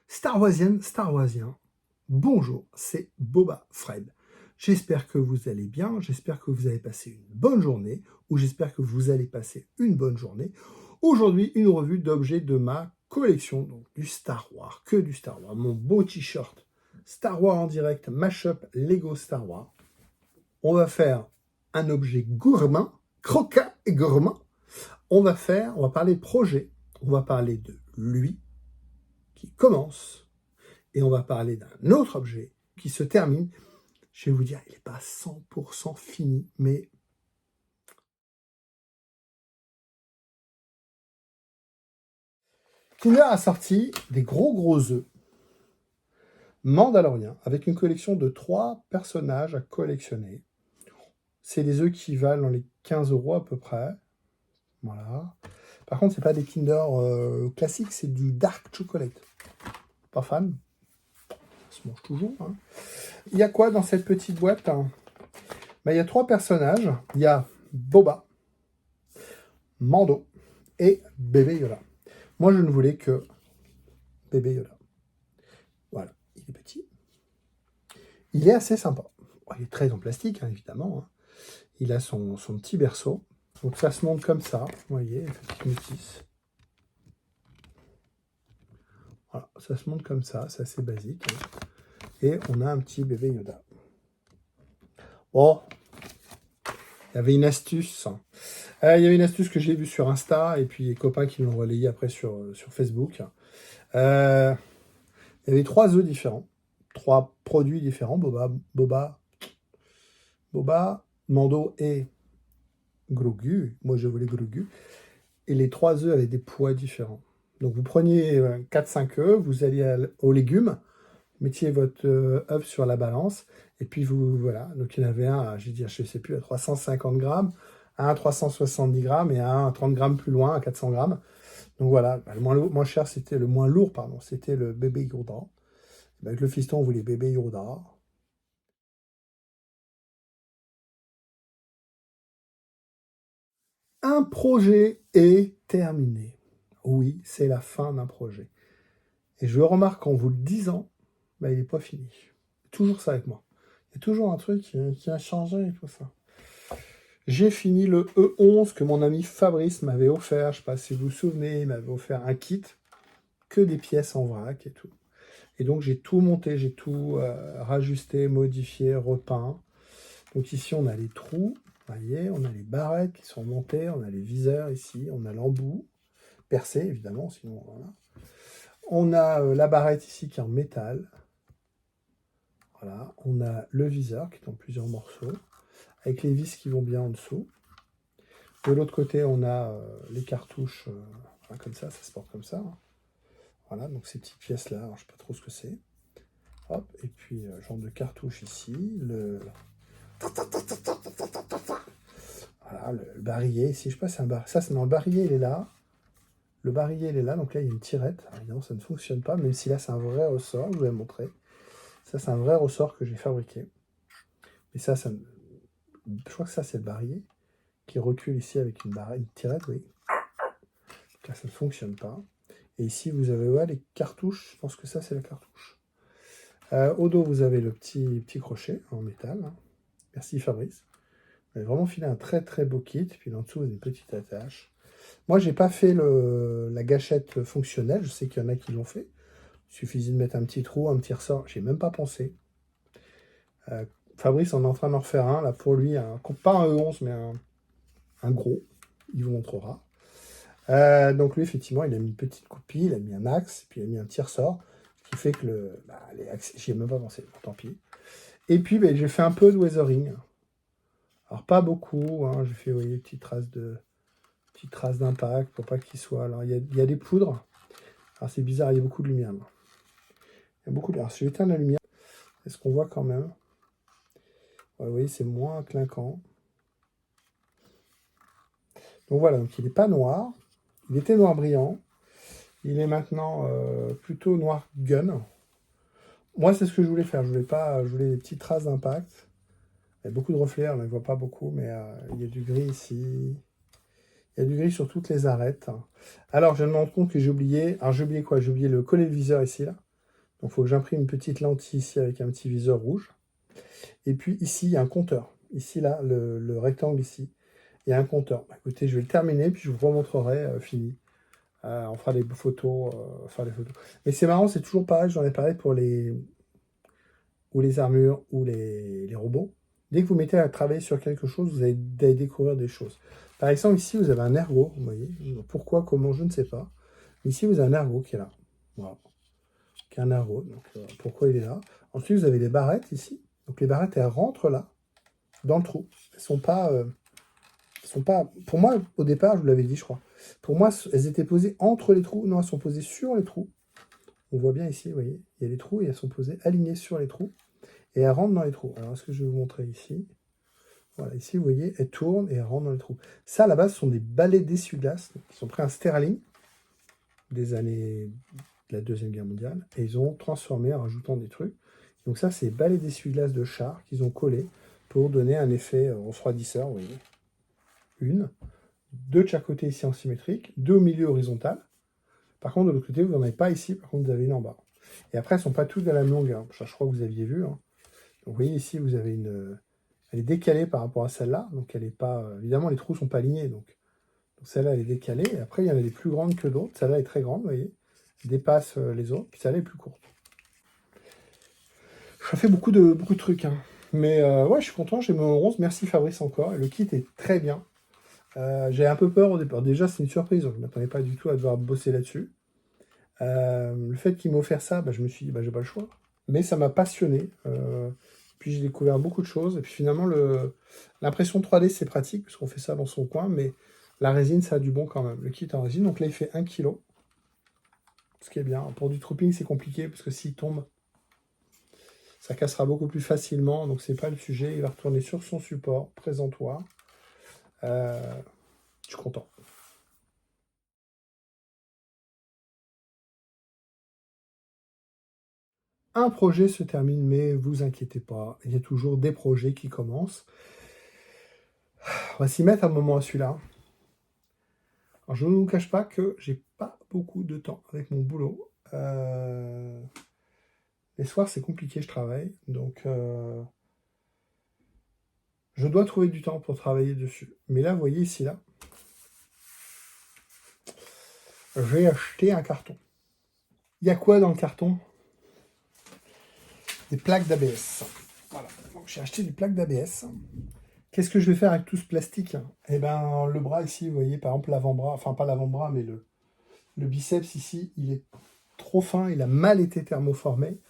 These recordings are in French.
Star Warsien, bonjour, c'est Boba Fred. J'espère que vous allez bien, j'espère que vous avez passé une bonne journée, ou j'espère que vous allez passer une bonne journée. Aujourd'hui, une revue d'objets de ma collection, donc du Star Wars, que du Star Wars. Mon beau t-shirt Star Wars en direct, mashup Lego Star Wars. On va faire un objet gourmand, croquant et gourmand. On va parler projet, on va parler de lui qui commence, et on va parler d'un autre objet qui se termine. Je vais vous dire, il n'est pas 100% fini, mais Kinder a sorti des gros œufs mandaloriens avec une collection de 3 personnages à collectionner. C'est des œufs qui valent dans les 15 € à peu près. Voilà. Par contre, c'est pas des Kinder classiques, c'est du dark chocolate. Pas fan. Ça se mange toujours. Hein. Il y a quoi dans cette petite boîte? Ben, il y a 3 personnages. Il y a Boba, Mando et Bébé Yoda. Moi, je ne voulais que Bébé Yoda. Voilà, il est petit. Il est assez sympa. Il est très en plastique, hein, évidemment. Hein. Il a son petit berceau. Donc ça se monte comme ça. Vous voyez, une petite métisse. Voilà, ça se monte comme ça, c'est assez basique. Hein. Et on a un petit bébé Yoda. Oh, il y avait une astuce. Il y avait une astuce que j'ai vue sur Insta, et puis les copains qui l'ont relayé après sur Facebook. Il y avait 3 œufs différents, 3 produits différents, Boba, Mando et Grogu. Moi, je voulais Grogu. Et les 3 œufs avaient des poids différents. Donc, vous preniez 4-5 œufs, vous alliez aux légumes, mettiez votre œuf sur la balance, et puis voilà. Donc, il y en avait un, je ne sais plus, à 350 grammes, un à 370 grammes, et un à 30 grammes plus loin, à 400 grammes. Donc, voilà. Le moins cher, c'était le moins lourd, pardon, c'était le bébé Yoda. Avec le fiston, on voulait bébé Yoda. Un projet est terminé. Oui, c'est la fin d'un projet. Et je le remarque en vous le disant, il n'est pas fini. Toujours ça avec moi. Il y a toujours un truc qui a changé et tout ça. J'ai fini le E11 que mon ami Fabrice m'avait offert. Je ne sais pas si vous vous souvenez, il m'avait offert un kit, que des pièces en vrac et tout. Et donc j'ai tout monté, j'ai tout rajusté, modifié, repeint. Donc ici on a les trous, vous voyez, on a les barrettes qui sont montées, on a les viseurs ici, on a l'embout, percé évidemment, sinon voilà. On a la barrette ici qui est en métal. Voilà, on a le viseur qui est en plusieurs morceaux, avec les vis qui vont bien en dessous. De l'autre côté, on a les cartouches, voilà, comme ça se porte comme ça. Hein. Voilà, donc ces petites pièces-là, je ne sais pas trop ce que c'est. Hop, et puis genre de cartouche ici, voilà, le barillet ici, je sais pas si c'est un barillet. Ça, c'est dans le barillet, il est là. Le barillet, il est là, donc là, il y a une tirette. Alors, évidemment, ça ne fonctionne pas, même si là, c'est un vrai ressort, je vous l'ai montré. Ça, c'est un vrai ressort que j'ai fabriqué. Et ça, je crois que ça, c'est le barillet qui recule ici avec une tirette, oui. Donc là, ça ne fonctionne pas. Et ici, vous avez les cartouches. Je pense que ça, c'est la cartouche. Au dos, vous avez le petit crochet en métal. Hein. Merci Fabrice. Vous avez vraiment filé un très beau kit. Puis en dessous, vous avez une petite attache. Moi, j'ai pas fait la gâchette fonctionnelle. Je sais qu'il y en a qui l'ont fait. Il suffisait de mettre un petit trou, un petit ressort. J'ai même pas pensé. Fabrice en est en train d'en refaire un. Là, pour lui, pas un E11, mais un gros. Il vous montrera. Donc lui, effectivement, il a mis une petite copie, il a mis un axe, puis il a mis un petit ressort, ce qui fait que les axes, j'y ai même pas pensé, tant pis. Et puis, j'ai fait un peu de weathering. Alors, pas beaucoup, hein, j'ai fait, vous voyez, petites traces d'impact pour pas qu'il soit... Alors, il y a des poudres. Alors, c'est bizarre, il y a beaucoup de lumière. Là. Il y a beaucoup de... Alors, si j'éteins la lumière, est-ce qu'on voit quand même? Ouais, vous voyez, c'est moins clinquant. Donc voilà, donc il n'est pas noir. Il était noir brillant. Il est maintenant plutôt noir gun. Moi, c'est ce que je voulais faire. Je voulais des petites traces d'impact. Il y a beaucoup de reflets, on ne voit pas beaucoup, mais il y a du gris ici. Il y a du gris sur toutes les arêtes. Alors, je viens de me rendre compte que j'ai oublié... Alors, j'ai oublié quoi? J'ai oublié le collet de viseur ici, là. Donc, il faut que j'imprime une petite lentille ici avec un petit viseur rouge. Et puis, ici, il y a un compteur. Ici, là, le rectangle ici, il y a un compteur. Bah, écoutez, je vais le terminer, puis je vous remontrerai fini. On fera des photos, faire des photos. Mais c'est marrant, c'est toujours pareil, j'en ai parlé pour les armures ou les robots. Dès que vous mettez à travailler sur quelque chose, vous allez découvrir des choses. Par exemple, ici, vous avez un ergot, vous voyez. Pourquoi, comment, je ne sais pas. Ici, vous avez un ergot qui est là. Voilà. Qui est un ergot. Donc, pourquoi il est là? Ensuite, vous avez des barrettes ici. Donc, les barrettes, elles rentrent là, dans le trou. Elles sont pas... Pour moi, au départ, je vous l'avais dit, je crois. Pour moi, elles étaient posées entre les trous. Non, elles sont posées sur les trous. On voit bien ici, vous voyez, il y a les trous et elles sont posées alignées sur les trous. Et elles rentrent dans les trous. Alors, est-ce que je vais vous montrer ici? Voilà, ici, vous voyez, elles tournent et elles rentrent dans les trous. Ça, à la base, ce sont des balais d'essuie-glace qui sont pris un Sterling des années de la Deuxième Guerre mondiale. Et ils ont transformé en rajoutant des trucs. Donc ça, c'est balais d'essuie-glace de char qu'ils ont collé pour donner un effet refroidisseur, vous voyez. Une. Deux de chaque côté ici en symétrique. Deux au milieu horizontal. Par contre, de l'autre côté, vous n'en avez pas ici. Par contre, vous avez une en bas. Et après, elles ne sont pas toutes de la même longueur. Je crois que vous aviez vu. Hein. Donc, vous voyez ici, vous avez une... Elle est décalée par rapport à celle-là. Donc, elle n'est pas... Évidemment, les trous ne sont pas alignés. Donc celle-là, elle est décalée. Et après, il y en a des plus grandes que d'autres. Celle-là est très grande, vous voyez. Elle dépasse les autres. Puis celle-là est plus courte. Je fais beaucoup de trucs. Hein. Mais ouais, je suis content. J'ai mon 11. Merci Fabrice encore. Et le kit est très bien. J'ai un peu peur au départ. Déjà, c'est une surprise. Donc je ne m'attendais pas du tout à devoir bosser là-dessus. Le fait qu'il m'ait offert ça, je me suis dit, j'ai pas le choix. Mais ça m'a passionné. Puis j'ai découvert beaucoup de choses. Et puis finalement, l'impression 3D, c'est pratique, parce qu'on fait ça dans son coin, mais la résine, ça a du bon quand même. Le kit en résine, donc là, il fait 1 kg. Ce qui est bien. Pour du trooping, c'est compliqué, parce que s'il tombe, ça cassera beaucoup plus facilement. Donc c'est pas le sujet. Il va retourner sur son support présentoir. Je suis content. Un projet se termine, mais vous inquiétez pas, il y a toujours des projets qui commencent. On va s'y mettre un moment à celui-là. Alors, je ne vous cache pas que j'ai pas beaucoup de temps avec mon boulot. Les soirs, c'est compliqué, je travaille. Donc, je dois trouver du temps pour travailler dessus. Mais là, vous voyez ici, là, j'ai acheté un carton. Il y a quoi dans le carton? Des plaques d'ABS. Voilà, donc j'ai acheté des plaques d'ABS. Qu'est-ce que je vais faire avec tout ce plastique? Eh bien, le bras ici, vous voyez, par exemple, l'avant-bras, enfin pas l'avant-bras, mais le biceps ici, il est trop fin, il a mal été thermoformé.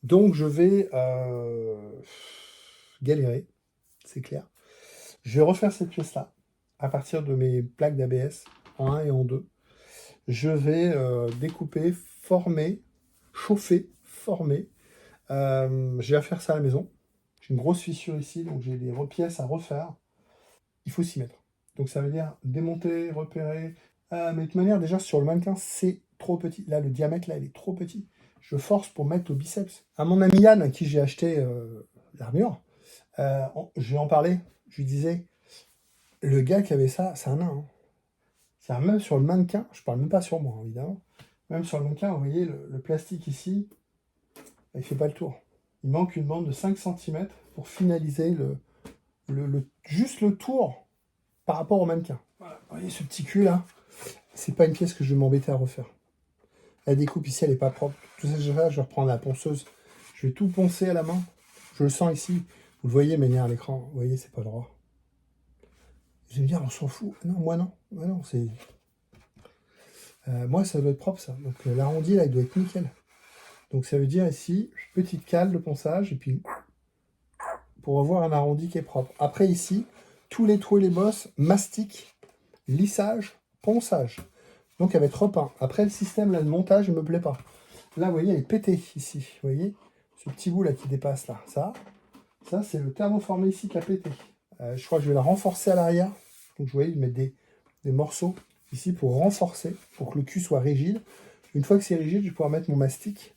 Donc, je vais galérer, c'est clair. Je vais refaire cette pièce-là, à partir de mes plaques d'ABS, en 1 et en 2. Je vais découper, former, chauffer, former. Je vais faire ça à la maison. J'ai une grosse fissure ici, donc j'ai des pièces à refaire. Il faut s'y mettre. Donc ça veut dire démonter, repérer. Mais de toute manière, déjà sur le mannequin, c'est trop petit. Là, le diamètre, là, il est trop petit. Je force pour mettre au biceps. À mon ami Yann, à qui j'ai acheté l'armure, je lui en parlais. Je lui disais, le gars qui avait ça, c'est un nain. Hein. C'est même sur le mannequin, je parle même pas sur moi, évidemment. Même sur le mannequin, vous voyez, le plastique ici, il fait pas le tour. Il manque une bande de 5 cm pour finaliser juste le tour par rapport au mannequin. Voilà. Vous voyez ce petit cul là, c'est pas une pièce que je vais m'embêter à refaire. La découpe ici, elle est pas propre. Tout ça, je vais reprendre la ponceuse. Je vais tout poncer à la main. Je le sens ici. Vous le voyez, manière à l'écran. Vous voyez, c'est pas droit. Je vais me dire, on s'en fout. Non, moi non. Moi, non, c'est... moi, ça doit être propre, ça. Donc, l'arrondi, là, il doit être nickel. Donc, ça veut dire ici, petite cale de ponçage, et puis, pour avoir un arrondi qui est propre. Après, ici, tous les trous et les bosses, mastic, lissage, ponçage. Donc, elle va être repeint. Après, le système, là, de montage, ne me plaît pas. Là, vous voyez, elle est pétée, ici. Vous voyez, ce petit bout, là, qui dépasse, là. Ça c'est le thermoformé ici qui a pété. Je crois que je vais la renforcer à l'arrière. Donc, vous voyez, mettre des morceaux ici pour renforcer, pour que le cul soit rigide. Une fois que c'est rigide, je vais pouvoir mettre mon mastic.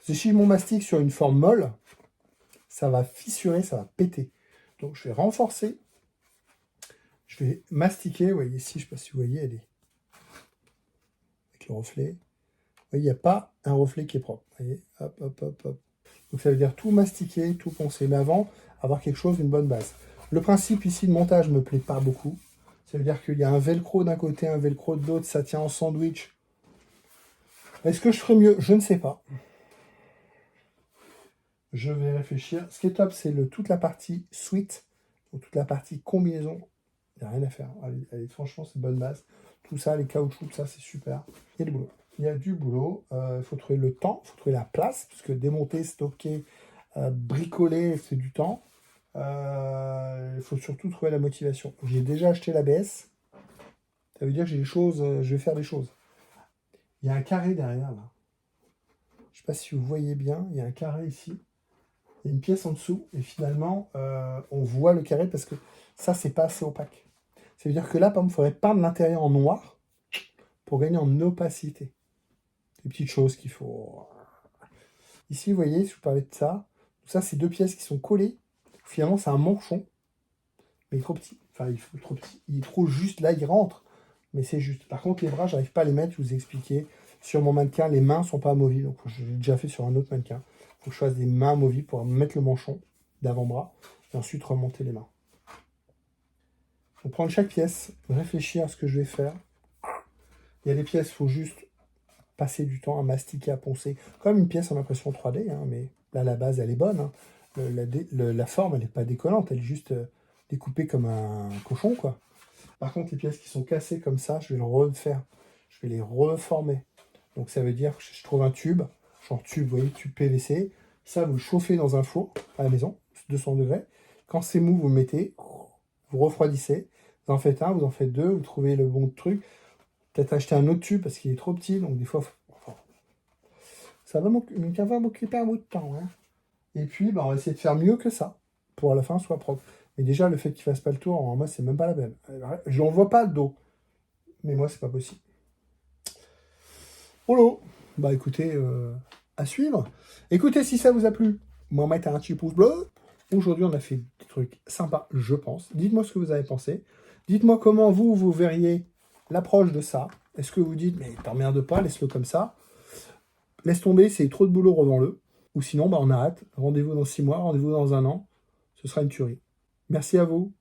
Si je mets mon mastic sur une forme molle, ça va fissurer, ça va péter. Donc, je vais renforcer. Je Je vais mastiquer. Vous voyez ici, je ne sais pas si vous voyez, elle est avec le reflet. Vous voyez, il n'y a pas un reflet qui est propre. Vous voyez, hop, hop, hop, hop. Donc ça veut dire tout mastiquer, tout poncer. Mais avant, avoir quelque chose d'une bonne base. Le principe ici de montage ne me plaît pas beaucoup. Ça veut dire qu'il y a un velcro d'un côté, un velcro de l'autre, ça tient en sandwich. Est-ce que je ferais mieux? Je ne sais pas. Je vais réfléchir. Ce qui est top, c'est toute la partie suite, donc toute la partie combinaison. Il n'y a rien à faire. Allez, franchement, c'est bonne base. Tout ça, les caoutchoucs, tout ça, c'est super. Il y a du boulot. Il y a du boulot. Il faut trouver le temps, il faut trouver la place, parce que démonter, stocker, bricoler, c'est du temps. Il faut surtout trouver la motivation. J'ai déjà acheté l'ABS. Ça veut dire que j'ai des choses, je vais faire des choses. Il y a un carré derrière, là. Je ne sais pas si vous voyez bien. Il y a un carré ici. Il y a une pièce en dessous. Et finalement, on voit le carré parce que ça, c'est pas assez opaque. Ça veut dire que là, par exemple, il faudrait peindre l'intérieur en noir pour gagner en opacité. Des petites choses qu'il faut... Ici, vous voyez, si je vous parlais de ça, ça, c'est deux pièces qui sont collées. Finalement, c'est un manchon, mais il est trop petit. Enfin, il est trop petit. Il est trop juste. Là, il rentre, mais c'est juste. Par contre, les bras, j'arrive pas à les mettre. Je vous ai expliqué. Sur mon mannequin, les mains sont pas amovibles. Donc, je l'ai déjà fait sur un autre mannequin. Il faut que je fasse des mains amovibles pour mettre le manchon d'avant-bras et ensuite remonter les mains. Il faut prendre chaque pièce, réfléchir à ce que je vais faire. Il y a des pièces, il faut juste passer du temps à mastiquer, à poncer. Comme une pièce en impression 3D, hein, mais là, la base, elle est bonne. Hein. La forme, elle n'est pas décollante, elle est juste découpée comme un cochon, quoi. Par contre, les pièces qui sont cassées comme ça, je vais le refaire. Je vais les reformer. Donc, ça veut dire que je trouve un tube, genre tube, vous voyez, tube PVC. Ça, vous le chauffez dans un four à la maison, 200 degrés. Quand c'est mou, vous le mettez, vous refroidissez. Vous en faites un, vous en faites deux, vous trouvez le bon truc. Peut-être acheter un autre tube parce qu'il est trop petit, donc des fois, ça va m'occuper un bout de temps. Hein. Et puis, on va essayer de faire mieux que ça, pour à la fin, soit propre. Mais déjà, le fait qu'il fasse pas le tour, moi, c'est même pas la peine. Je n'en vois pas le dos. Mais moi, c'est pas possible. Holo. Bah écoutez, à suivre. Écoutez, si ça vous a plu, moi mettre un petit pouce bleu. Aujourd'hui, on a fait des trucs sympas, je pense. Dites-moi ce que vous avez pensé. Dites-moi comment vous verriez l'approche de ça. Est-ce que vous dites, mais t'emmerdes pas, laisse-le comme ça. Laisse tomber, c'est trop de boulot, revends-le. Ou sinon, on a hâte. Rendez-vous dans 6 mois, rendez-vous dans 1 an. Ce sera une tuerie. Merci à vous.